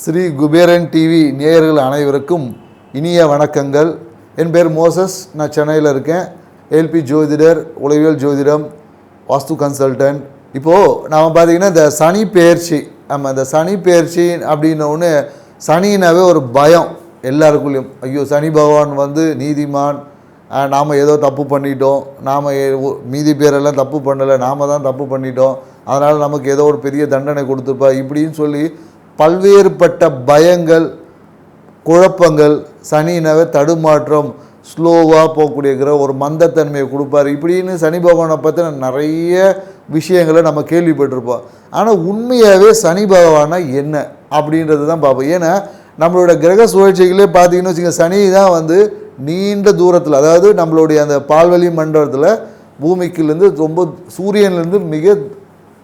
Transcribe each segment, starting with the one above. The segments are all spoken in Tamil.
ஸ்ரீ குபேரன் டிவி நேயர்கள் அனைவருக்கும் இனிய வணக்கங்கள். என் பேர் மோசஸ். நான் சென்னையில் இருக்கேன். ஏல்பி ஜோதிடர், உளவியல் ஜோதிடம், வாஸ்து கன்சல்டன்ட். இப்போது நாம் பார்த்திங்கன்னா இந்த சனி பெயர்ச்சி, இந்த சனி பெயர்ச்சி அப்படின்ன ஒன்று, சனினாவே ஒரு பயம் எல்லாருக்குள்ளேயும். ஐயோ, சனி பகவான் வந்து நீதிமான், நாம் ஏதோ தப்பு பண்ணிட்டோம், நாம் மீதி பேரெல்லாம் தப்பு பண்ணலை, நாம் தான் தப்பு பண்ணிட்டோம், அதனால் நமக்கு ஏதோ ஒரு பெரிய தண்டனை கொடுத்துருப்பா இப்படின்னு சொல்லி பல்வேறுபட்ட பயங்கள், குழப்பங்கள், சனினாவே தடுமாற்றம், ஸ்லோவாக போகக்கூடிய ஒரு மந்தத்தன்மையை கொடுப்பார். இப்படின்னு சனி பகவானை பற்றின நிறைய விஷயங்களை நம்ம கேள்விப்பட்டிருப்போம். ஆனால் உண்மையாகவே சனி பகவானா என்ன அப்படின்றது தான் பார்ப்போம். ஏன்னா நம்மளோட கிரக சுழற்சிகளே பார்த்தீங்கன்னு வச்சுக்கோங்க, சனி தான் வந்து நீண்ட தூரத்தில், அதாவது நம்மளுடைய அந்த பால்வெளி மண்டலத்தில் பூமிக்குலேருந்து ரொம்ப சூரியன்லேருந்து மிக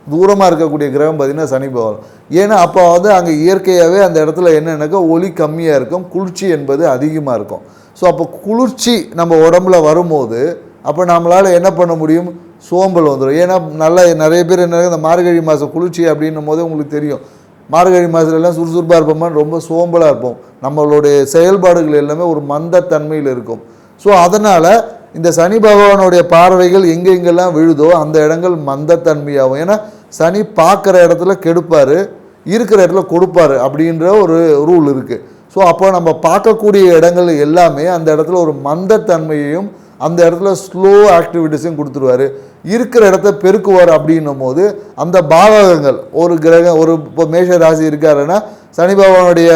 தூரமாக இருக்கக்கூடிய கிரகம் பார்த்திங்கன்னா சனி பகவான். ஏன்னா அப்போ வந்து அங்கே இயற்கையாகவே அந்த இடத்துல என்னென்னாக்கா ஒளி கம்மியாக இருக்கும், குளிர்ச்சி என்பது அதிகமாக இருக்கும். ஸோ அப்போ குளிர்ச்சி நம்ம உடம்புல வரும்போது அப்போ நம்மளால் என்ன பண்ண முடியும், சோம்பல் வந்துடும். ஏன்னா நிறைய பேர் என்ன, இந்த மார்கழி மாதம் குளிர்ச்சி அப்படின்னும் போது உங்களுக்கு தெரியும், மார்கழி மாதத்துலலாம் சுறுசுறுப்பாக இருப்போமா, ரொம்ப சோம்பலாக இருப்போம், நம்மளுடைய செயல்பாடுகள் எல்லாமே ஒரு மந்தத்தன்மையில் இருக்கும். ஸோ அதனால் இந்த சனி பகவானுடைய பார்வைகள் எங்கெங்கெல்லாம் விழுதோ அந்த இடங்கள் மந்தத்தன்மையாகும். ஏன்னா சனி பார்க்குற இடத்துல கெடுப்பார், இருக்கிற இடத்துல கொடுப்பார் அப்படின்ற ஒரு ரூல் இருக்குது. ஸோ அப்போ நம்ம பார்க்கக்கூடிய இடங்கள் எல்லாமே அந்த இடத்துல ஒரு மந்தத்தன்மையையும் அந்த இடத்துல ஸ்லோ ஆக்டிவிட்டிஸையும் கொடுத்துருவார். இருக்கிற இடத்த பெருக்குவார். அப்படின்னும் போது அந்த பாவகங்கள், ஒரு கிரகம், ஒரு இப்போ மேஷ ராசி இருக்காருன்னா சனி பகவானுடைய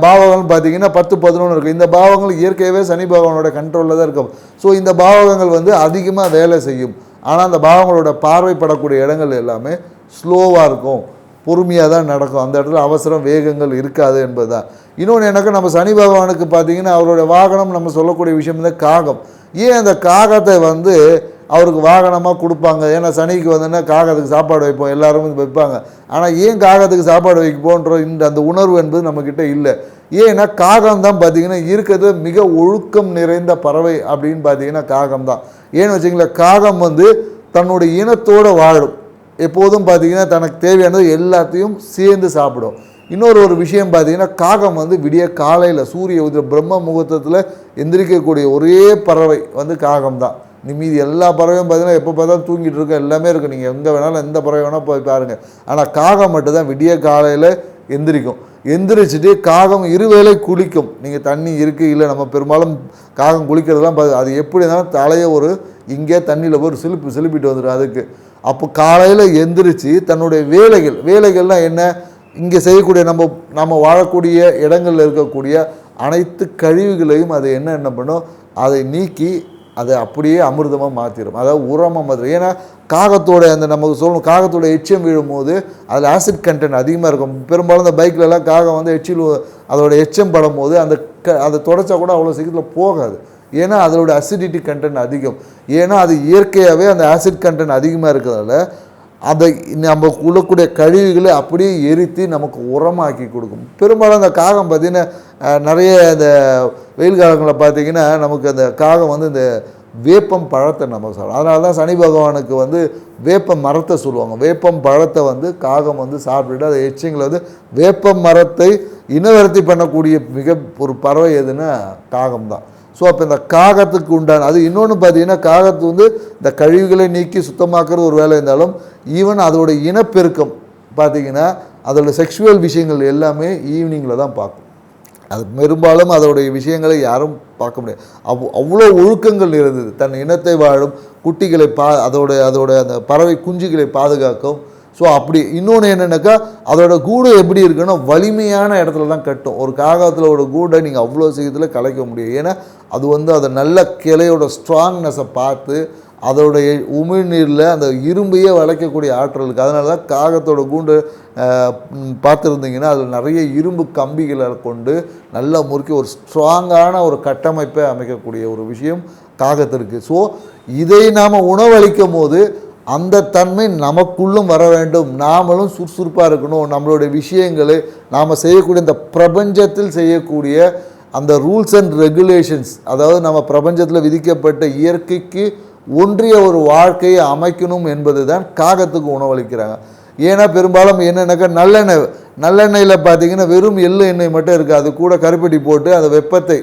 பாவகங்கள் பார்த்திங்கன்னா 10-11 இருக்குது. இந்த பாவங்கள் இயற்கையாகவே சனி பகவானோட கண்ட்ரோலில் தான் இருக்கும். ஸோ இந்த பாவகங்கள் வந்து அதிகமாக வேலை செய்யும். ஆனால் அந்த பாவங்களோட பார்வைப்படக்கூடிய இடங்கள் எல்லாமே ஸ்லோவாக இருக்கும், பொறுமையாக தான் நடக்கும். அந்த இடத்துல அவசரம், வேகங்கள் இருக்காது என்பது தான். இன்னொன்று எனக்கு, நம்ம சனி பகவானுக்கு பார்த்திங்கன்னா அவரோட வாகனம் நம்ம சொல்லக்கூடிய விஷயம் தான் காகம். ஏன் அந்த காகத்தை வந்து அவருக்கு வாகனமாக கொடுப்பாங்க? ஏன்னா சனிக்கு வந்துன்னா காகத்துக்கு சாப்பாடு வைப்போம், எல்லாரும் வைப்பாங்க. ஆனால் ஏன் காகத்துக்கு சாப்பாடு வைப்போன்ற அந்த உணர்வு என்பது நம்மக்கிட்ட இல்லை. ஏன்னா காகம் தான் பார்த்திங்கன்னா இருக்கிறது மிக ஒழுக்கம் நிறைந்த பறவை அப்படின்னு பார்த்திங்கன்னா காகம் தான். ஏன்னு வச்சிங்களேன், காகம் வந்து தன்னுடைய இனத்தோடு வாழும். எப்போதும் பார்த்திங்கன்னா தனக்கு தேவையானது எல்லாத்தையும் சேர்ந்து சாப்பிடும். இன்னொரு விஷயம் பார்த்திங்கன்னா, காகம் வந்து விடிய காலையில் சூரிய உதய பிரம்ம முகூர்த்தத்தில் எந்திரிக்கக்கூடிய ஒரே பறவை வந்து காகம் தான். மீதி எல்லா பறவையும் பார்த்திங்கன்னா எப்போ பார்த்தாலும் தூங்கிட்டு இருக்க எல்லாமே இருக்குது. நீங்கள் எங்கே வேணாலும் எந்த பறவை வேணால் போய் பாருங்கள். ஆனால் காகம் மட்டும்தான் விடிய காலையில் எந்திரிக்கும். எந்திரிச்சிட்டு காகம் இருவேளை குளிக்கும். நீங்கள் தண்ணி இருக்குது இல்லை, நம்ம பெரும்பாலும் காகம் குளிக்கிறதுலாம் அது எப்படி இருந்தாலும் தலையை ஒரு இங்கே தண்ணியில் போய் சிலுப்பிட்டு வந்துடும் அதுக்கு. அப்போ காலையில் எந்திரிச்சு தன்னுடைய வேலைகள்லாம் என்ன, இங்கே செய்யக்கூடிய நம்ம வாழக்கூடிய இடங்களில் இருக்கக்கூடிய அனைத்து கழிவுகளையும் அது என்ன பண்ணும், அதை நீக்கி அதை அப்படியே அமிர்தமாக மாற்றிடும், அதாவது உரமாக மாற்றிடும். ஏன்னா காகத்தோட அந்த நமக்கு சொல்லணும், காகத்தோட எச்சம் விழும்போது அதில் ஆசிட் கண்டென்ட் அதிகமாக இருக்கும். பெரும்பாலும் இந்த பைக்கிலலாம் காகம் வந்து அதோட எச்சம் படும் போது அதை தொடச்சா கூட அவ்வளோ சீக்கிரத்தில் போகாது. ஏன்னா அதோட அசிடிட்டி கண்டென்ட் அதிகம். ஏன்னா அது இயற்கையாகவே அந்த ஆசிட் கண்டென்ட் அதிகமாக இருக்கிறதால அதை நம்ம உள்ளக்கூடிய கழிவுகளை அப்படியே எரித்து நமக்கு உரமாக்கி கொடுக்கும். பெரும்பாலும் அந்த காகம் பார்த்திங்கன்னா நிறைய இந்த வெயில் காலங்களில் பார்த்திங்கன்னா நமக்கு அந்த காகம் வந்து இந்த வேப்பம் பழத்தை நம்ம சாப்பிடும். அதனால தான் சனி பகவானுக்கு வந்து வேப்ப மரத்தை சொல்லுவாங்க. வேப்பம் பழத்தை வந்து காகம் வந்து சாப்பிட்டுட்டு அதை எச்சிங்களை வந்து வேப்ப மரத்தை இனவர்த்தி பண்ணக்கூடிய மிக ஒரு பறவை எதுன்னா காகம் தான். ஸோ அப்போ இந்த காகத்துக்கு உண்டான அது இன்னொன்று பார்த்திங்கன்னா, காகத்து வந்து இந்த கழிவுகளை நீக்கி சுத்தமாக்குறது ஒரு வேலை இருந்தாலும், ஈவன் அதோட இனப்பெருக்கம் பார்த்திங்கன்னா அதோட செக்ஷுவல் விஷயங்கள் எல்லாமே ஈவினிங்கில் தான் பார்க்கும். அது பெரும்பாலும் அதோடைய விஷயங்களை யாரும் பார்க்க முடியாது. அவ்வளோ ஒழுக்கங்கள் இருந்தது. தன் இனத்தை வாழும் குட்டிகளை அதோட அந்த பறவை குஞ்சுகளை பாதுகாக்கும். ஸோ அப்படி இன்னொன்று என்னென்னாக்கா, அதோட கூடு எப்படி இருக்குன்னா வலிமையான இடத்துல தான் கட்டும். ஒரு காகத்தில் கூடை நீங்கள் அவ்வளோ சீக்கிரத்தில் கலைக்க முடியும். ஏன்னா அது வந்து அதை நல்ல கிளையோட ஸ்ட்ராங்னஸை பார்த்து அதோடைய உமிழ்நீரில் அந்த இரும்பையே வளைக்கக்கூடிய ஆற்றல் இருக்குது. அதனால தான் காகத்தோட கூண்டு பார்த்துருந்தீங்கன்னா அதில் நிறைய இரும்பு கம்பிகளை கொண்டு நல்லா முறுக்கி ஒரு ஸ்ட்ராங்கான ஒரு கட்டமைப்பை அமைக்கக்கூடிய ஒரு விஷயம் காகத்திற்கு. ஸோ இதை நாம் உணவளிக்கும் போது அந்த தன்மை நமக்குள்ளும் வர வேண்டும். நாமளும் சுறுசுறுப்பாக இருக்கணும். நம்மளுடைய விஷயங்களை நாம் செய்யக்கூடிய இந்த பிரபஞ்சத்தில் செய்யக்கூடிய அந்த ரூல்ஸ் அண்ட் ரெகுலேஷன்ஸ், அதாவது நம்ம பிரபஞ்சத்தில் விதிக்கப்பட்ட இயற்கைக்கு ஒன்றிய ஒரு வாழ்க்கையை அமைக்கணும் என்பது தான் காகத்துக்கு உணவளிக்கிறாங்க. ஏன்னா பெரும்பாலும் என்னென்னாக்கா நல்லெண்ணெயில் பார்த்தீங்கன்னா வெறும் எள்ளு எண்ணெய் மட்டும் இருக்குது, அது கூட கருப்பட்டி போட்டு அந்த வெப்பத்தை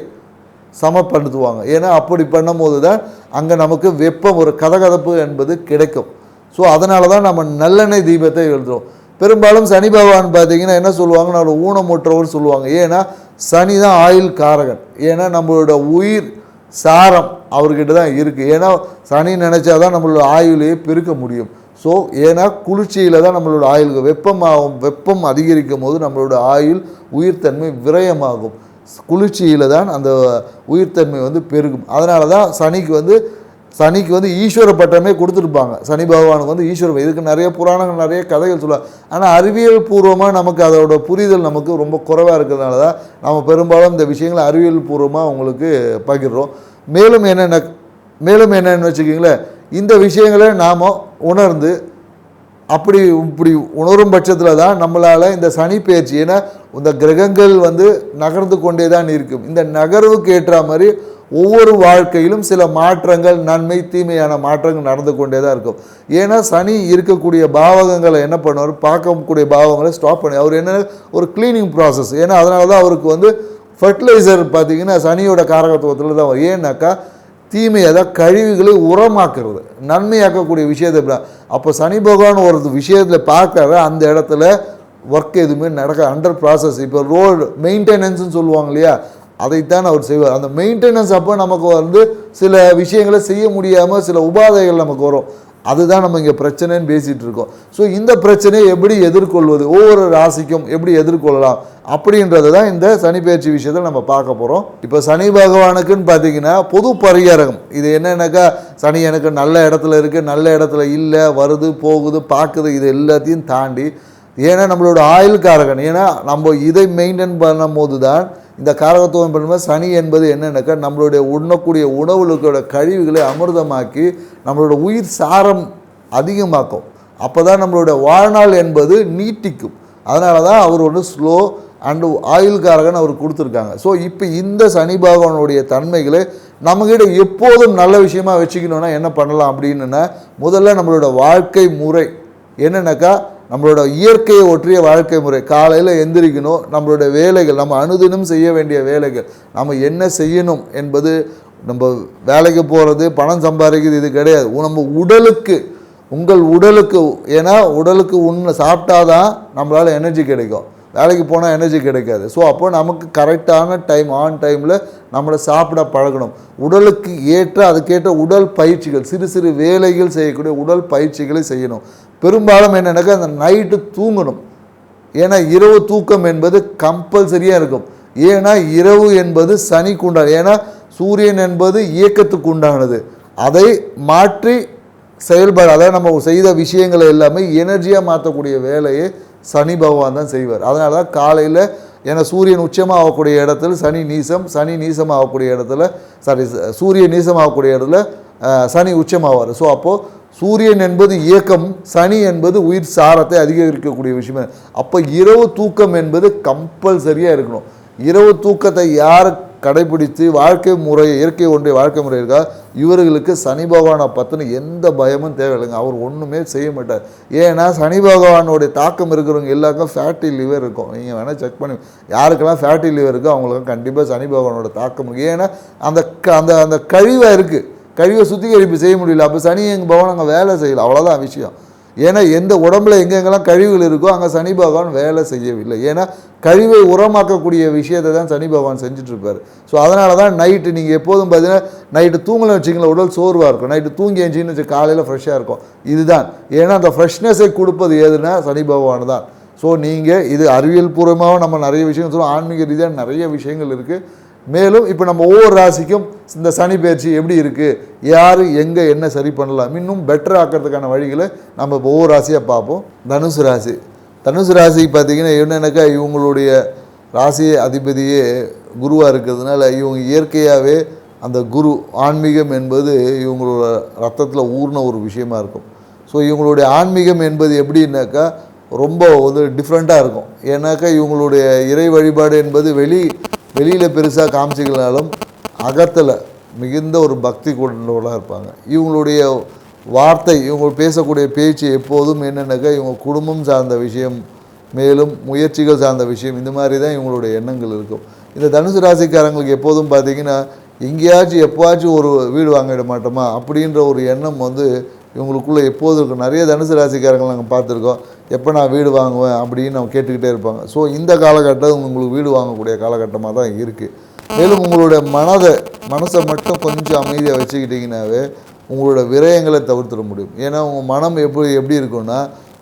சமப்படுத்துவாங்க. ஏன்னா அப்படி பண்ணும்போது தான் அங்கே நமக்கு வெப்பம், ஒரு கதகதப்பு என்பது கிடைக்கும். ஸோ அதனால தான் நம்ம நல்லெண்ணெய் தீபத்தை எழுதுகிறோம். பெரும்பாலும் சனி பகவான் பார்த்தீங்கன்னா என்ன சொல்லுவாங்கன்னா ஒரு ஊனமுற்றவர் சொல்லுவாங்க. ஏன்னா சனி தான் ஆயுள் காரகன். ஏன்னா நம்மளோட உயிர் சாரம் அவர்கிட்ட தான் இருக்குது. ஏன்னா சனி நினச்சா தான் நம்மளோட ஆயுளையே பெருக்க முடியும். ஸோ ஏன்னா குளிர்ச்சியில் தான் நம்மளோட ஆயுளுக்கு வெப்பமாகும். வெப்பம் அதிகரிக்கும் போது நம்மளோட ஆயுள் உயிர்த்தன்மை விரயமாகும். குளிர்ச்சியில் தான் அந்த உயிர்த்தன்மை வந்து பெருகும். அதனால தான் சனிக்கு வந்து ஈஸ்வர பட்டமே கொடுத்துருப்பாங்க. சனி பகவானுக்கு வந்து ஈஸ்வரம். இதுக்கு நிறைய புராணங்கள், நிறைய கதைகள் சொல்லுவாங்க. ஆனால் அறிவியல் பூர்வமாக நமக்கு அதோட புரிதல் நமக்கு ரொம்ப குறைவாக இருக்கிறதுனால தான் நம்ம பெரும்பாலும் இந்த விஷயங்களை அறிவியல் பூர்வமாக உங்களுக்கு பகிர்றோம். மேலும் என்னென்னு வச்சுக்கிங்களேன், இந்த விஷயங்களை நாம் உணர்ந்து இப்படி உணரும் பட்சத்தில் தான் நம்மளால் இந்த சனி பயிற்சி, ஏன்னா இந்த கிரகங்கள் வந்து நகர்ந்து கொண்டே தான் இருக்கும். இந்த நகர்வுக்கு ஏற்ற மாதிரி ஒவ்வொரு வாழ்க்கையிலும் சில மாற்றங்கள், நன்மை தீமையான மாற்றங்கள் நடந்து கொண்டே தான் இருக்கும். ஏன்னா சனி இருக்கக்கூடிய பாவகங்களை என்ன பண்ணுவார், பார்க்கக்கூடிய பாவங்களை ஸ்டாப் பண்ணி அவர் என்ன ஒரு கிளீனிங் ப்ராசஸ். ஏன்னா அதனால தான் அவருக்கு வந்து ஃபர்டிலைசர் பார்த்திங்கன்னா சனியோட காரகத்துவத்தில் தான் வரும். ஏன்னாக்கா தீமை, அதாவது கழிவுகளை உரமாக்குறது, நன்மையாக்கக்கூடிய விஷயத்தை. அப்போ சனி பகவான் ஒரு விஷயத்தில் பார்க்குற அந்த இடத்துல ஒர்க் எதுவுமே நடக்க அண்டர் ப்ராசஸ். இப்போ ரோடு மெயின்டெனன்ஸ்னு சொல்லுவாங்க இல்லையா, அதைத்தான் அவர் செய்வார். அந்த மெயின்டெனன்ஸ் அப்போ நமக்கு வந்து சில விஷயங்களை செய்ய முடியாமல் சில உபாதைகள் நமக்கு வரும். அதுதான் நம்ம இங்கே பிரச்சனைன்னு பேசிகிட்டு இருக்கோம். ஸோ இந்த பிரச்சனையை எப்படி எதிர்கொள்வது, ஒவ்வொரு ராசிக்கும் எப்படி எதிர்கொள்ளலாம் அப்படின்றது தான் இந்த சனி பயிற்சி விஷயத்தில் நம்ம பார்க்க போகிறோம். இப்போ சனி பகவானுக்குன்னு பார்த்தீங்கன்னா பொது பரிகாரம் இது என்னென்னாக்கா, சனி எனக்கு நல்ல இடத்துல இருக்குது, நல்ல இடத்துல இல்லை, வருது போகுது பார்க்குது, இது எல்லாத்தையும் தாண்டி, ஏன்னா நம்மளோட ஆயுள் காரகன். ஏன்னா நம்ம இதை மெயின்டைன் பண்ணும் போது தான் இந்த காரகத்துவம் பண்ணும்போது சனி என்பது என்னென்னாக்கா நம்மளுடைய உண்ணக்கூடிய உணவுகளோட கழிவுகளை அமிர்தமாக்கி நம்மளோட உயிர் சாரம் அதிகமாக்கும். அப்போ தான் நம்மளோட வாழ்நாள் என்பது நீட்டிக்கும். அதனால தான் அவர் ஒன்று ஸ்லோ அண்டு ஆயுள்காரகன் அவர் கொடுத்துருக்காங்க. ஸோ இப்போ இந்த சனி பகவானுடைய தன்மைகளை நம்மகிட்ட எப்போதும் நல்ல விஷயமாக வச்சுக்கணுன்னா என்ன பண்ணலாம் அப்படின்னா, முதல்ல நம்மளோட வாழ்க்கை முறை என்னென்னாக்கா நம்மளோட இயற்கையை ஒற்றிய வாழ்க்கை முறை. காலையில் எந்திரிக்கணும், நம்மளோட வேலைகள், நம்ம அனுதினம் செய்ய வேண்டிய வேலைகள், நம்ம என்ன செய்யணும் என்பது, நம்ம வேலைக்கு போகிறது, பணம் சம்பாதிக்கிறது இது கிடையாது. நம்ம உங்கள் உடலுக்கு, ஏன்னா உடலுக்கு சாப்பிட்டாதான் நம்மளால் எனர்ஜி கிடைக்கும். வேலைக்கு போனால் எனர்ஜி கிடைக்காது. ஸோ அப்போ நமக்கு கரெக்டான டைம், ஆன் டைமில் நம்மளை சாப்பிட பழகணும். உடலுக்கு ஏற்ற அதுக்கேற்ற உடல் பயிற்சிகள், சிறு சிறு வேலைகள் செய்யக்கூடிய உடல் பயிற்சிகளை செய்யணும். பெரும்பாலும் என்னென்னாக்கா அந்த நைட்டு தூங்கணும். ஏன்னா இரவு தூக்கம் என்பது கம்பல்சரியாக இருக்கும். ஏன்னா இரவு என்பது சனிக்கு உண்டானது. ஏன்னா சூரியன் என்பது இயக்கத்துக்கு உண்டானது. அதை மாற்றி செயல்பாடு, அதாவது நம்ம செய்த விஷயங்களை எல்லாமே எனர்ஜியாக மாற்றக்கூடிய வேலையை சனி பகவான் தான் செய்வார். அதனால தான் காலையில், ஏன்னா சூரியன் உச்சமாக ஆகக்கூடிய இடத்துல சனி நீசமாக ஆகக்கூடிய இடத்துல சூரியன் நீசமாகக்கூடிய இடத்துல சனி உச்சமாவார். ஸோ அப்போது சூரியன் என்பது இயக்கம், சனி என்பது உயிர் சாரத்தை அதிகரிக்கக்கூடிய விஷயம். அப்போ இரவு தூக்கம் என்பது கம்பல்சரியாக இருக்கணும். இரவு தூக்கத்தை யார் கடைபிடித்து வாழ்க்கை முறை, இயற்கை ஒன்றிய வாழ்க்கை முறை இருக்கா, இவர்களுக்கு சனி பகவானை பற்றின எந்த பயமும் தேவையில்லைங்க. அவர் ஒன்றுமே செய்ய மாட்டார். ஏன்னா சனி பகவானுடைய தாக்கம் இருக்கிறவங்க எல்லாருக்கும் ஃபேட்டி லிவர் இருக்கும். நீங்கள் வேணால் செக் பண்ணி, யாருக்கெல்லாம் ஃபேட்டி லிவர் இருக்கோ அவங்களுக்கு கண்டிப்பாக சனி பகவானோட தாக்கம் இருக்குது. ஏன்னா அந்த கழிவாக இருக்குது, கழிவை சுத்திகரிப்பு செய்ய முடியல. அப்போ சனி எங்கள் பகவான் அங்கே வேலை செய்யலை, அவ்வளோதான் விஷயம். ஏன்னா எந்த உடம்புல எங்கெங்கெல்லாம் கழிவுகள் இருக்கோ அங்கே சனி பகவான் வேலை செய்யவில்லை. ஏன்னா கழிவை உரமாக்கக்கூடிய விஷயத்தை தான் சனி பகவான் செஞ்சிட்ருப்பார். ஸோ அதனால தான் நைட்டு நீங்கள் எப்போதும் பார்த்தீங்கன்னா நைட்டு தூங்கலாம் வச்சிங்களா, உடல் சோர்வாக இருக்கும். நைட்டு தூங்கி எழுச்சின்னு வச்சு காலையில் ஃப்ரெஷ்ஷாக இருக்கும். இதுதான், ஏன்னா அந்த ஃப்ரெஷ்னஸை கொடுப்பது எதுனா சனி பகவான் தான். ஸோ நீங்கள் இது அறிவியல் பூர்வமாகவும் நம்ம நிறைய விஷயம் சொல்லுவோம், ஆன்மீக ரீதியாக நிறைய விஷயங்கள் இருக்குது. மேலும் இப்போ நம்ம ஒவ்வொரு ராசிக்கும் இந்த சனி பயிற்சி எப்படி இருக்குது, யார் எங்கே என்ன சரி பண்ணலாம், இன்னும் பெட்டர் ஆக்கிறதுக்கான வழிகளை நம்ம இப்போ ஒவ்வொரு ராசியாக பார்ப்போம். தனுசு ராசி பார்த்திங்கன்னா என்னென்னாக்கா இவங்களுடைய ராசி அதிபதியே குருவாக இருக்கிறதுனால இவங்க இயற்கையாகவே அந்த குரு ஆன்மீகம் என்பது இவங்களோட ரத்தத்தில் ஊர்ன ஒரு விஷயமா இருக்கும். ஸோ இவங்களுடைய ஆன்மீகம் என்பது எப்படின்னாக்கா ரொம்ப வந்து டிஃப்ரெண்ட்டாக இருக்கும். ஏன்னாக்கா இவங்களுடைய இறை வழிபாடு என்பது வெளியில் பெருசாக காமிச்சிக்கலனாலும் அகத்தில் மிகுந்த ஒரு பக்தி கொண்டவர்களாக இருப்பாங்க. இவங்களுடைய வார்த்தை, இவங்க பேசக்கூடிய பேச்சு எப்போதும் என்னென்னாக்கா இவங்க குடும்பம் சார்ந்த விஷயம், மேலும் முயற்சிகள் சார்ந்த விஷயம், இந்த மாதிரி தான் இவங்களுடைய எண்ணங்கள் இருக்கும். இந்த தனுசு ராசிக்காரங்களுக்கு எப்போதும் பார்த்திங்கன்னா எங்கேயாச்சும் எப்போவாச்சும் ஒரு வீடு வாங்கிட மாட்டோமா அப்படின்ற ஒரு எண்ணம் வந்து இவங்களுக்குள்ளே எப்போதும் இருக்கும். நிறைய தனுசு ராசிக்காரங்கள் நாங்கள் பார்த்துருக்கோம், எப்போ நான் வீடு வாங்குவேன் அப்படின்னு அவங்க கேட்டுக்கிட்டே இருப்பாங்க. ஸோ இந்த காலகட்டம் உங்களுக்கு வீடு வாங்கக்கூடிய காலகட்டமாக தான் இருக்குது. மேலும் உங்களுடைய மனசை மட்டும் கொஞ்சம் அமைதியாக வச்சுக்கிட்டிங்கனாவே உங்களோட விரயங்களை தவிர்த்துட முடியும். ஏன்னா உங்கள் மனம் எப்படி இருக்குன்னா,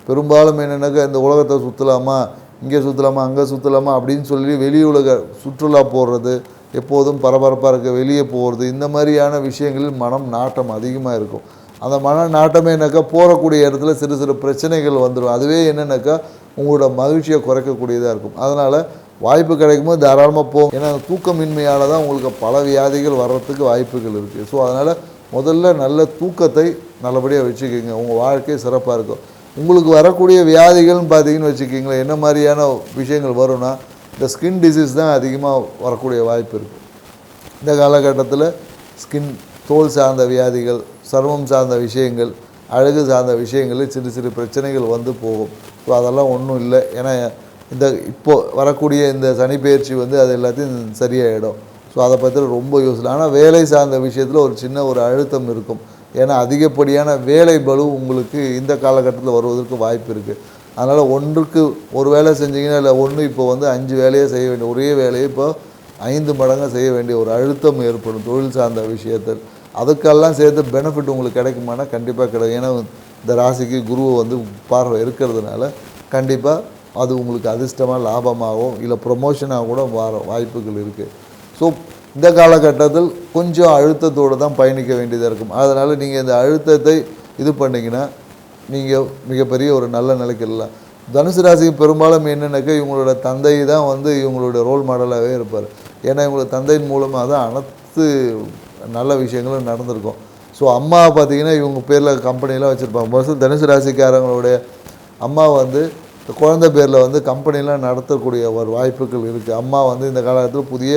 பெரும்பாலும் என்னென்னாக்கா இந்த உலகத்தை சுற்றலாமா, இங்கே சுற்றலாமா, அங்கே சுற்றலாமா அப்படின்னு சொல்லி வெளி உலக சுற்றுலா போடுறது, எப்போதும் பரபரப்பாக இருக்க வெளியே போகிறது, இந்த மாதிரியான விஷயங்களில் மனம் நாட்டம் அதிகமாக இருக்கும். அந்த மன நாட்டமே என்னக்கா போகக்கூடிய இடத்துல சிறு சிறு பிரச்சனைகள் வந்துடும். அதுவே என்னென்னாக்கா உங்களோட மகிழ்ச்சியை குறைக்கக்கூடியதாக இருக்கும். அதனால் வாய்ப்பு கிடைக்கும்போது தாராளமாக போகும். ஏன்னா தூக்கமின்மையால் தான் உங்களுக்கு பல வியாதிகள் வர்றதுக்கு வாய்ப்புகள் இருக்குது. ஸோ அதனால் முதல்ல நல்ல தூக்கத்தை நல்லபடியாக வச்சுக்கோங்க, உங்கள் வாழ்க்கை சிறப்பாக இருக்கும். உங்களுக்கு வரக்கூடிய வியாதிகள்னு பார்த்தீங்கன்னு வச்சுக்கிங்களேன், என்ன மாதிரியான விஷயங்கள் வரும்னா, இந்த ஸ்கின் டிசீஸ் தான் அதிகமாக வரக்கூடிய வாய்ப்பு இருக்குது. இந்த காலகட்டத்தில் தோல் சார்ந்த வியாதிகள், சர்மம் சார்ந்த விஷயங்கள், அழகு சார்ந்த விஷயங்களில் சிறு சிறு பிரச்சனைகள் வந்து போகும். ஸோ அதெல்லாம் ஒன்றும் இல்லை. ஏன்னா இப்போது வரக்கூடிய இந்த சனிப்பெயர்ச்சி வந்து அது எல்லாத்தையும் சரியாயிடும். ஸோ அதை பற்றி ரொம்ப யோசனை. ஆனால் வேலை சார்ந்த விஷயத்தில் ஒரு சின்ன ஒரு அழுத்தம் இருக்கும். ஏன்னா அதிகப்படியான வேலை பளு உங்களுக்கு இந்த காலகட்டத்தில் வருவதற்கு வாய்ப்பு இருக்குது. அதனால் ஒன்றுக்கு ஒரு வேலை செஞ்சிங்கன்னா இல்லை ஒன்று இப்போ வந்து 5 வேலையை செய்ய வேண்டிய ஒரே வேலையை இப்போ 5 மடங்காக செய்ய வேண்டிய ஒரு அழுத்தம் ஏற்படும் தொழில் சார்ந்த விஷயத்தில். அதுக்கெல்லாம் சேர்த்து பெனிஃபிட் உங்களுக்கு கிடைக்குமானா கண்டிப்பாக கிடைக்கும். ஏன்னா இந்த ராசிக்கு குருவை வந்து பார்வை இருக்கிறதுனால கண்டிப்பாக அது உங்களுக்கு அதிர்ஷ்டமாக லாபமாகவும் இல்லை ப்ரொமோஷனாக கூட வாய்ப்புகள் இருக்குது. ஸோ இந்த காலகட்டத்தில் கொஞ்சம் அழுத்தத்தோடு தான் பயணிக்க வேண்டியதாக இருக்கும். அதனால் நீங்கள் இந்த அழுத்தத்தை இது பண்ணிங்கன்னா நீங்கள் மிகப்பெரிய ஒரு நல்ல நிலைக்கு இல்லை. தனுசு ராசிக்கு பெரும்பாலும் என்னென்னாக்கா இவங்களோட தந்தை தான் வந்து இவங்களோட ரோல் மாடலாகவே இருப்பார். ஏன்னா இவங்களோட தந்தையின் மூலமாக தான் அனைத்து நல்ல விஷயங்களும் நடந்திருக்கும். ஸோ அம்மா பார்த்திங்கன்னா இவங்க பேரில் கம்பெனிலாம் வச்சுருப்பாங்க. மோஸ்ட்லி தனுசு ராசிக்காரங்களுடைய அம்மா வந்து குழந்தை பேரில் வந்து கம்பெனிலாம் நடத்தக்கூடிய ஒரு வாய்ப்புகள் இருக்குது. அம்மா வந்து இந்த காலகட்டத்தில் புதிய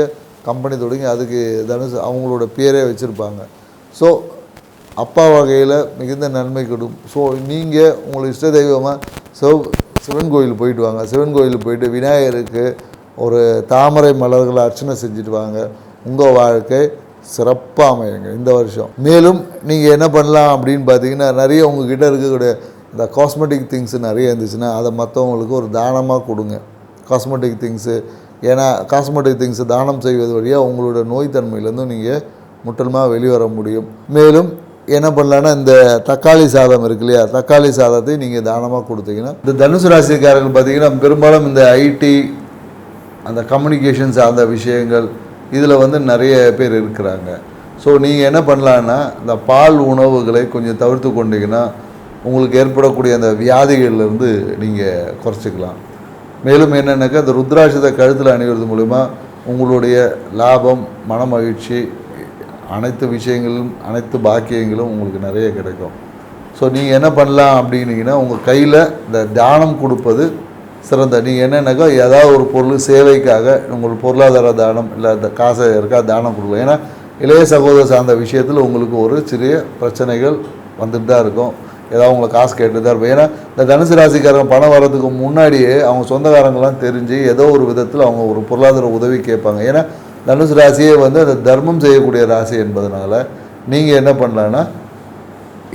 கம்பெனி தொடங்கி அதுக்கு தனுசு அவங்களோட பேரே வச்சுருப்பாங்க. ஸோ அப்பா வகையில் மிகுந்த நன்மை கொடுக்கும். ஸோ நீங்கள் உங்களுக்கு இஷ்ட தெய்வமாக சிவன் கோயில் போயிட்டு வாங்க. சிவன் கோயிலுக்கு போயிட்டு விநாயகருக்கு ஒரு தாமரை மலர்களை அர்ச்சனை செஞ்சுட்டு வாங்க. உங்கள் வாழ்க்கை சிறப்பாக அமையுங்க இந்த வருஷம். மேலும் நீங்கள் என்ன பண்ணலாம் அப்படின்னு பார்த்தீங்கன்னா, நிறைய உங்கள்கிட்ட இருக்கக்கூடிய இந்த காஸ்மெட்டிக் திங்ஸு நிறைய இருந்துச்சுன்னா அதை மற்றவங்களுக்கு ஒரு தானமாக கொடுங்க. காஸ்மெட்டிக் திங்ஸு, ஏன்னா காஸ்மெட்டிக் திங்ஸு தானம் செய்வது வழியாக உங்களோட நோய் தன்மையிலேருந்தும் நீங்கள் முற்றிலுமாக வெளிவர முடியும். மேலும் என்ன பண்ணலான்னா, இந்த தக்காளி சாதம் இருக்கு இல்லையா, தக்காளி சாதத்தை நீங்கள் தானமாக கொடுத்தீங்கன்னா, இந்த தனுசு ராசிக்காரர்கள் பார்த்திங்கன்னா பெரும்பாலும் இந்த ஐடி, அந்த கம்யூனிகேஷன் சார்ந்த விஷயங்கள் இதில் வந்து நிறைய பேர் இருக்கிறாங்க. ஸோ நீங்கள் என்ன பண்ணலான்னா, இந்த பால் உணவுகளை கொஞ்சம் தவிர்த்து கொண்டீங்கன்னா உங்களுக்கு ஏற்படக்கூடிய அந்த வியாதிகள்லேருந்து நீங்கள் குறைச்சிக்கலாம். மேலும் என்னென்னாக்கா, இந்த ருத்ராட்சத்தை கழுத்தில் அணிவது மூலிமா உங்களுடைய லாபம், மன மகிழ்ச்சி, அனைத்து விஷயங்களும், அனைத்து பாக்கியங்களும் உங்களுக்கு நிறைய கிடைக்கும். ஸோ நீங்கள் என்ன பண்ணலாம் அப்படின்னீங்கன்னா, உங்கள் கையில் இந்த தானம் கொடுப்பது சிறந்த. நீங்கள் என்னென்னாக்கா, ஏதாவது ஒரு பொருள் சேவைக்காக உங்களுக்கு பொருளாதார தானம் இல்லை இந்த காசை இருக்கா தானம் கொடுக்கலாம். ஏன்னா இளைய சகோதர சார்ந்த விஷயத்தில் உங்களுக்கு ஒரு சிறிய பிரச்சனைகள் வந்துட்டு தான் இருக்கும். ஏதாவது உங்களை காசு கேட்டு தான் இருப்போம். ஏன்னா இந்த தனுசு ராசிக்காரங்க பணம் வர்றதுக்கு முன்னாடியே அவங்க சொந்தக்காரங்களாம் தெரிஞ்சு ஏதோ ஒரு விதத்தில் அவங்க ஒரு பொருளாதார உதவி கேட்பாங்க. ஏன்னா தனுசு ராசியே வந்து அந்த தர்மம் செய்யக்கூடிய ராசி என்பதனால நீங்கள் என்ன பண்ணலான்னா,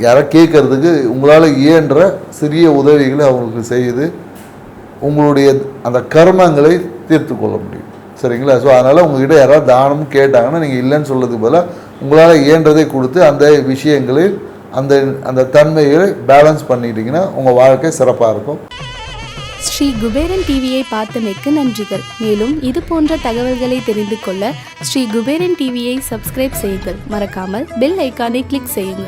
யாரை கேட்குறதுக்கு உங்களால் இயன்ற சிறிய உதவிகளை அவங்களுக்கு செய்து உங்களுடைய அந்த கர்மங்களை தீர்த்து கொள்ள முடியும். சரிங்களா? ஸோ அதனால் உங்கள்கிட்ட யாராவது தானம் கேட்டாங்கன்னா நீங்கள் இல்லைன்னு சொல்கிறதுக்கு பதிலாக உங்களால் இயன்றதை கொடுத்து அந்த விஷயங்களில் அந்த அந்த தன்மைகளை பேலன்ஸ் பண்ணிட்டீங்கன்னா உங்கள் வாழ்க்கை சிறப்பாக இருக்கும். ஸ்ரீ குபேரன் டிவியை பார்த்தமைக்கு நன்றிகள். மேலும் இது போன்ற தகவல்களை தெரிந்து கொள்ள ஸ்ரீ குபேரன் டிவியை சப்ஸ்கிரைப் செய்யுங்கள். மறக்காமல் பெல் ஐக்கானை கிளிக் செய்யுங்கள்.